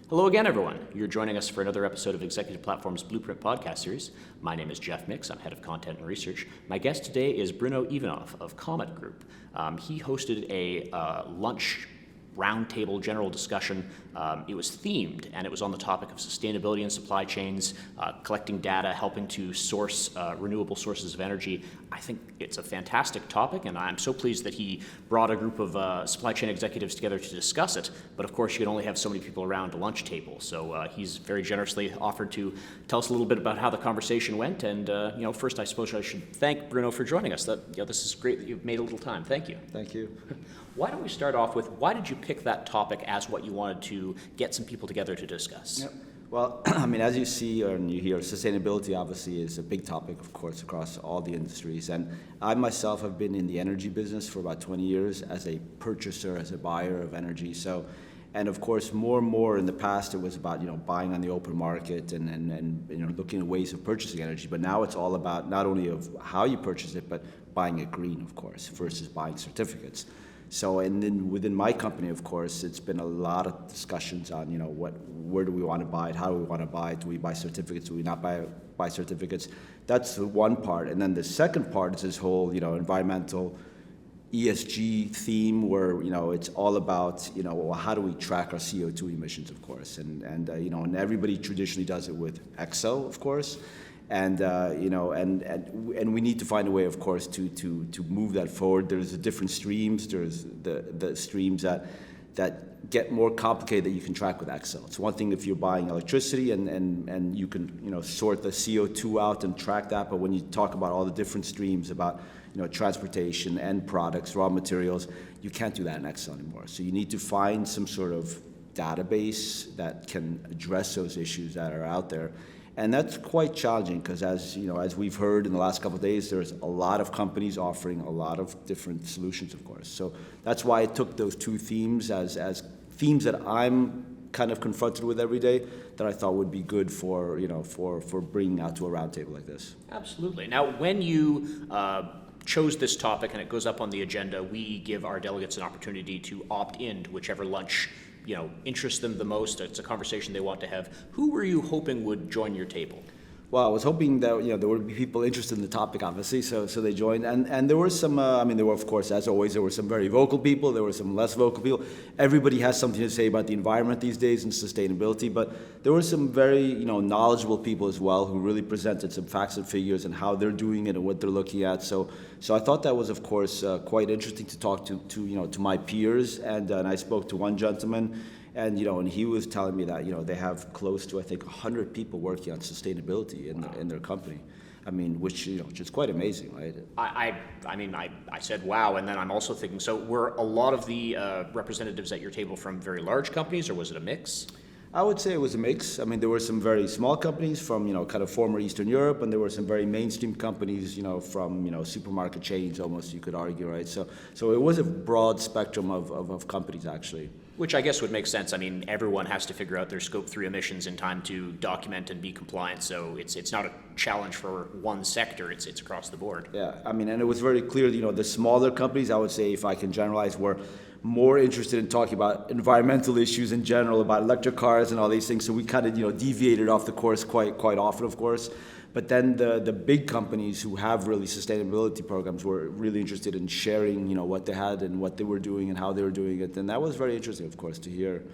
Hello again, everyone. You're joining us for another episode of Executive Platform's Blueprint podcast series. My name is Geoff Micks. I'm head of content and research. My guest today is Bruno Ivanoff of Comet Group. He hosted a lunch roundtable general discussion. It was themed, and it was on the topic of sustainability and supply chains, collecting data, helping to source renewable sources of energy. I think it's a fantastic topic, and I'm so pleased that he brought a group of supply chain executives together to discuss it. But of course, you can only have so many people around a lunch table, so he's very generously offered to tell us a little bit about how the conversation went. And first, I suppose I should thank Bruno for joining us. This is great that you've made a little time. Thank you. Thank you. Why don't we start off with, why did you pick that topic as what you wanted to get some people together to discuss? Yep. Well, as you see and you hear, sustainability obviously is a big topic, of course, across all the industries. And I myself have been in the energy business for about 20 years as a purchaser, as a buyer of energy. And of course, more and more in the past, it was about buying on the open market and looking at ways of purchasing energy. But now it's all about not only of how you purchase it, but buying it green, of course, versus buying certificates. So, and then within my company, of course, it's been a lot of discussions on, where do we want to buy it? How do we want to buy it? Do we buy certificates? Do we not buy certificates? That's the one part. And then the second part is this whole, environmental ESG theme where, it's all about, how do we track our CO2 emissions, of course. And everybody traditionally does it with Excel, of course. And we need to find a way, of course, to move that forward. There's the different streams. There's the streams that get more complicated that you can track with Excel. It's one thing if you're buying electricity and you can sort the CO2 out and track that. But when you talk about all the different streams about transportation, end products, raw materials, you can't do that in Excel anymore. So you need to find some sort of database that can address those issues that are out there. And that's quite challenging because, as we've heard in the last couple of days, there's a lot of companies offering a lot of different solutions, of course. So that's why I took those two themes as themes that I'm kind of confronted with every day that I thought would be good for bringing out to a roundtable like this. Absolutely. Now, when you chose this topic and it goes up on the agenda, we give our delegates an opportunity to opt in to whichever lunch interests them the most. It's a conversation they want to have. Who were you hoping would join your table? Well, I was hoping that there would be people interested in the topic, obviously, so they joined. And there were some, there were, of course, as always, there were some very vocal people, there were some less vocal people. Everybody has something to say about the environment these days and sustainability, but there were some very, knowledgeable people as well who really presented some facts and figures and how they're doing it and what they're looking at. So I thought that was, of course, quite interesting to talk to my peers, and I spoke to one gentleman. And he was telling me that they have close to, I think, 100 people working on sustainability in their company. Which is quite amazing, right? I said wow, and then I'm also thinking, so were a lot of the representatives at your table from very large companies, or was it a mix? I would say it was a mix. There were some very small companies from kind of former Eastern Europe, and there were some very mainstream companies from supermarket chains, almost you could argue, right? So it was a broad spectrum of companies actually. Which I guess would make sense. Everyone has to figure out their Scope 3 emissions in time to document and be compliant, so it's not a challenge for one sector, it's across the board. Yeah, and it was very clear, the smaller companies, I would say, if I can generalize, were more interested in talking about environmental issues in general, about electric cars and all these things, so we kind of, deviated off the course quite often, of course. But then the big companies who have really sustainability programs were really interested in sharing, what they had and what they were doing and how they were doing it. And that was very interesting, of course, to hear.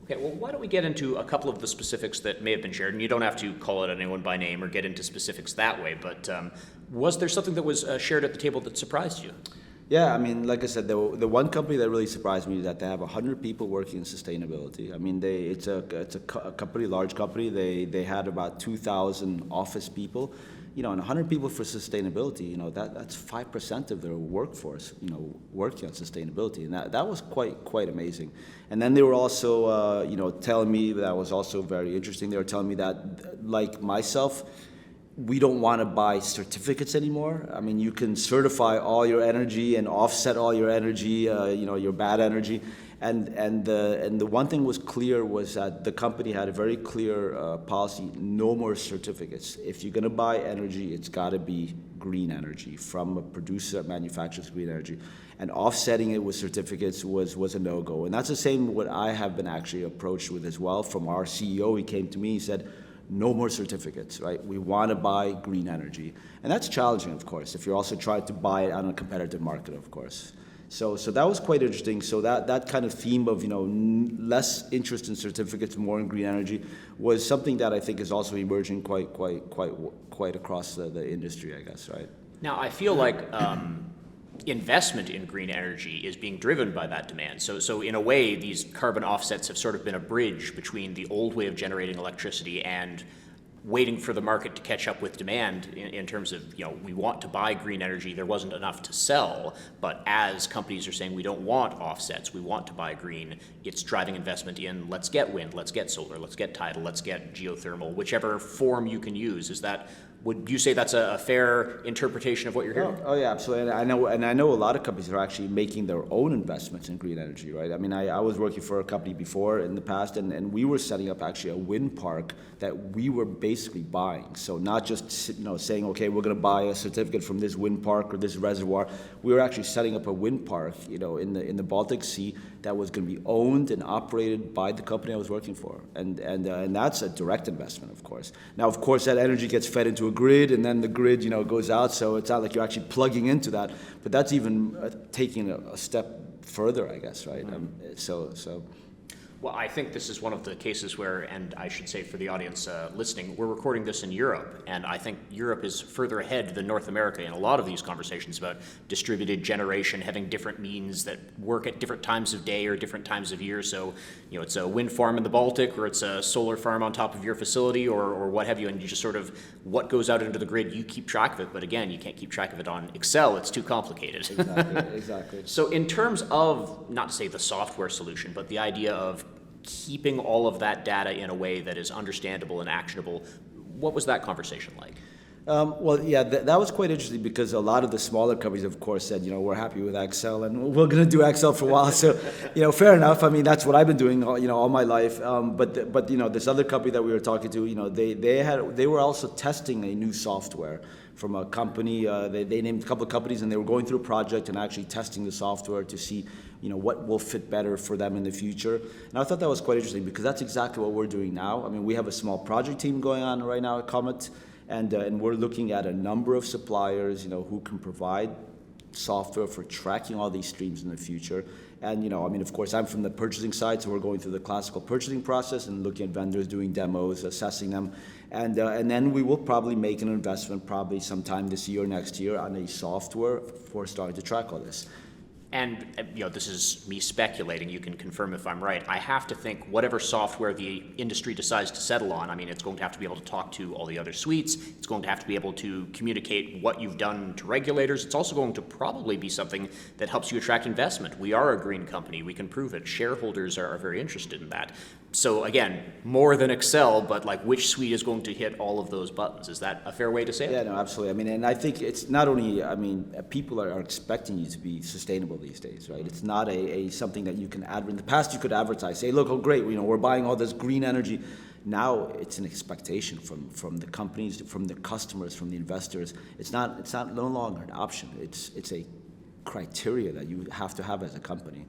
Okay, well, why don't we get into a couple of the specifics that may have been shared? And you don't have to call out anyone by name or get into specifics that way, but was there something that was shared at the table that surprised you? Yeah, like I said, the one company that really surprised me is that they have 100 people working in sustainability. It's a company, large company. They had about 2,000 office people, and 100 people for sustainability. That's 5% of their workforce, working on sustainability, and that was quite amazing. And then they were also, telling me, that was also very interesting. They were telling me that, like myself, we don't want to buy certificates anymore. You can certify all your energy and offset all your energy, your bad energy. And the one thing was clear was that the company had a very clear policy: no more certificates. If you're going to buy energy, it's got to be green energy from a producer that manufactures green energy. And offsetting it with certificates was a no-go. And that's the same what I have been actually approached with as well from our CEO. He came to me, he said, no more certificates, right? We want to buy green energy. And that's challenging, of course, if you're also trying to buy it on a competitive market, of course. So that was quite interesting. So that kind of theme of, less interest in certificates, more in green energy was something that I think is also emerging quite across the industry, I guess, right? Now, I feel like investment in green energy is being driven by that demand. So in a way, these carbon offsets have sort of been a bridge between the old way of generating electricity and waiting for the market to catch up with demand in terms of, we want to buy green energy, there wasn't enough to sell, but as companies are saying we don't want offsets, we want to buy green, it's driving investment in let's get wind, let's get solar, let's get tidal, let's get geothermal, whichever form you can use. Would you say that's a fair interpretation of what you're hearing? Oh yeah, absolutely. And I know a lot of companies are actually making their own investments in green energy, right? I mean, I was working for a company before in the past, and we were setting up actually a wind park that we were basically buying. So not just saying, okay, we're going to buy a certificate from this wind park or this reservoir. We were actually setting up a wind park, in the Baltic Sea that was going to be owned and operated by the company I was working for, and that's a direct investment, of course. Now, of course, that energy gets fed into a grid, and then the grid, goes out. So it's not like you're actually plugging into that, but that's even taking a step further, I guess, right? So. Well, I think this is one of the cases where, and I should say for the audience listening, we're recording this in Europe, and I think Europe is further ahead than North America in a lot of these conversations about distributed generation, having different means that work at different times of day or different times of year. So, it's a wind farm in the Baltic, or it's a solar farm on top of your facility, or what have you, and you just sort of, what goes out into the grid, you keep track of it, but again, you can't keep track of it on Excel, it's too complicated. Exactly. So in terms of, not to say the software solution, but the idea of keeping all of that data in a way that is understandable and actionable, what was that conversation like? Well, yeah, that was quite interesting because a lot of the smaller companies, of course, said, we're happy with Excel and we're going to do Excel for a while. So, fair enough. I mean, that's what I've been doing, all my life. But this other company that we were talking to, they were also testing a new software from a company. They named a couple of companies, and they were going through a project and actually testing the software to see, what will fit better for them in the future. And I thought that was quite interesting because that's exactly what we're doing now. I mean, we have a small project team going on right now at Comet. And we're looking at a number of suppliers, who can provide software for tracking all these streams in the future. And, of course, I'm from the purchasing side, so we're going through the classical purchasing process and looking at vendors, doing demos, assessing them. And then we will probably make an investment probably sometime this year or next year on a software for starting to track all this. And, this is me speculating, you can confirm if I'm right. I have to think whatever software the industry decides to settle on, it's going to have to be able to talk to all the other suites. It's going to have to be able to communicate what you've done to regulators. It's also going to probably be something that helps you attract investment. We are a green company. We can prove it. Shareholders are very interested in that. So again, more than Excel, but which suite is going to hit all of those buttons? Is that a fair way to say it? Yeah, no, absolutely. And I think it's not only, people are expecting you to be sustainable these days, right? It's not a something that you can in the past you could advertise, say, look, oh great, we're buying all this green energy. Now it's an expectation from the companies, from the customers, from the investors. It's no longer an option. It's a criteria that you have to have as a company.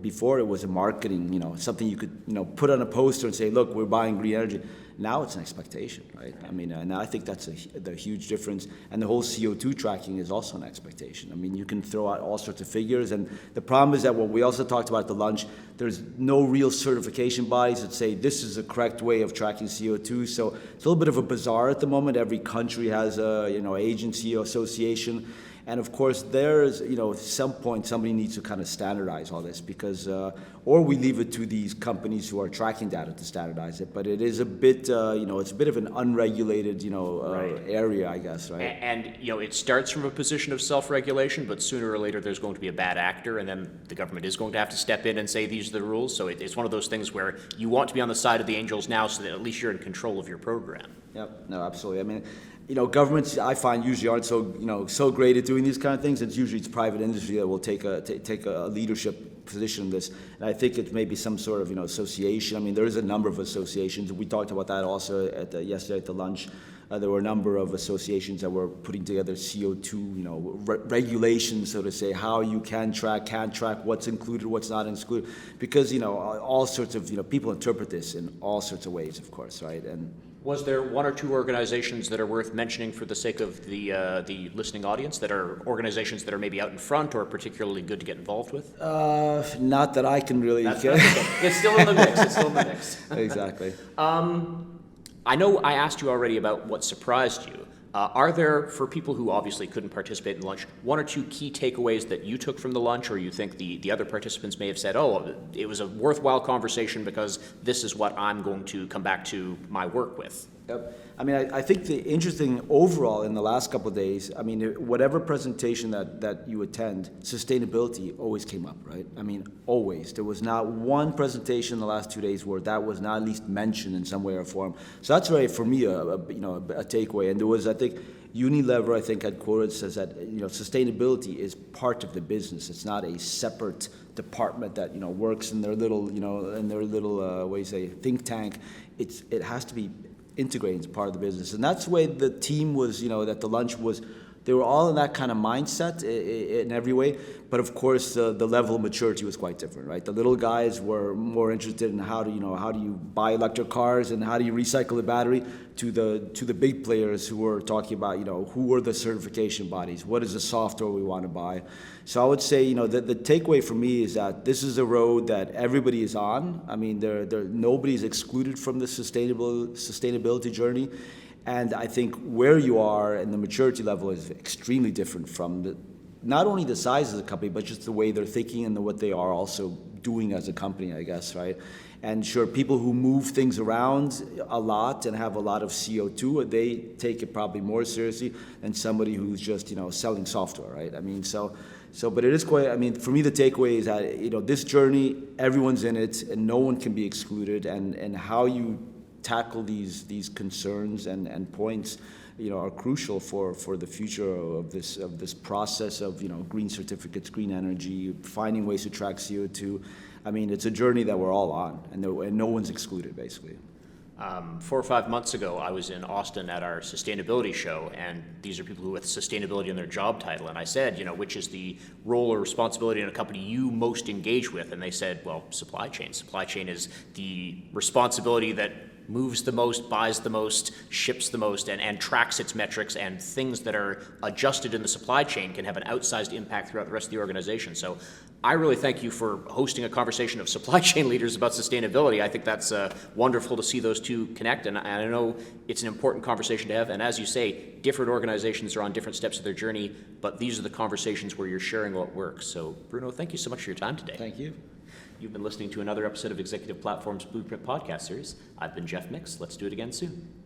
Before it was a marketing, something you could, put on a poster and say, look, we're buying green energy. Now it's an expectation, right? And I think that's the huge difference. And the whole CO2 tracking is also an expectation. You can throw out all sorts of figures. And the problem is that what we also talked about at the lunch, there's no real certification bodies that say this is the correct way of tracking CO2. So it's a little bit of a bazaar at the moment. Every country has a, agency or association. And of course, there's, at some point, somebody needs to kind of standardize all this because, or we leave it to these companies who are tracking data to standardize it. But it is a bit, it's a bit of an unregulated, right. area, I guess, right? And it starts from a position of self-regulation, but sooner or later there's going to be a bad actor, and then the government is going to have to step in and say these are the rules. So it's one of those things where you want to be on the side of the angels now so that at least you're in control of your program. Yep, no, absolutely. governments I find usually aren't so great at doing these kind of things. It's usually private industry that will take a leadership position in this. And I think it may be some sort of association. I mean, there is a number of associations. We talked about that also yesterday at the lunch. There were a number of associations that were putting together CO2, regulations, so to say, how you can't track, what's included, what's not included, because all sorts of people interpret this in all sorts of ways, of course, right? And was there one or two organizations that are worth mentioning for the sake of the listening audience, that are organizations that are maybe out in front or particularly good to get involved with? Not that I can really. It's still in the mix. Exactly. I know I asked you already about what surprised you. Are there, for people who obviously couldn't participate in lunch, one or two key takeaways that you took from the lunch, or you think the other participants may have said, oh, it was a worthwhile conversation because this is what I'm going to come back to my work with? Yep. I mean, I think the interesting overall in the last couple of days, I mean, whatever presentation that you attend, sustainability always came up, right? I mean, always. There was not one presentation in the last 2 days where that was not at least mentioned in some way or form. So that's really, for me, a takeaway. And there was, I think, Unilever, I think, had quoted, says that sustainability is part of the business. It's not a separate department that works in their little what do you say, think tank. It has to be integrated as part of the business, and that's the way the team was. That the lunch was. They were all in that kind of mindset in every way, but of course the level of maturity was quite different, right? The little guys were more interested in how do you buy electric cars and how do you recycle the battery, to the big players who were talking about who are the certification bodies, what is the software we want to buy. So I would say the takeaway for me is that this is a road that everybody is on. I mean, nobody's excluded from the sustainability journey. And I think where you are and the maturity level is extremely different from not only the size of the company, but just the way they're thinking and what they are also doing as a company, I guess, right? And sure, people who move things around a lot and have a lot of CO2, they take it probably more seriously than somebody who's just, selling software, right? I mean, but it is quite, I mean, for me, the takeaway is that, this journey, everyone's in it and no one can be excluded, and how you tackle these concerns and points, are crucial for the future of this process of green certificates, green energy, finding ways to track CO2. I mean, it's a journey that we're all on, and no one's excluded, basically. 4 or 5 months ago, I was in Austin at our sustainability show, and these are people who have sustainability in their job title. And I said, which is the role or responsibility in a company you most engage with? And they said, well, supply chain. Supply chain is the responsibility that moves the most, buys the most, ships the most, and tracks its metrics, and things that are adjusted in the supply chain can have an outsized impact throughout the rest of the organization. So I really thank you for hosting a conversation of supply chain leaders about sustainability. I think that's wonderful to see those two connect, and I know it's an important conversation to have. And as you say, different organizations are on different steps of their journey, but these are the conversations where you're sharing what works. So Bruno, thank you so much for your time today. Thank you. You've been listening to another episode of Executive Platform's Blueprint podcast series. I've been Geoff Micks. Let's do it again soon.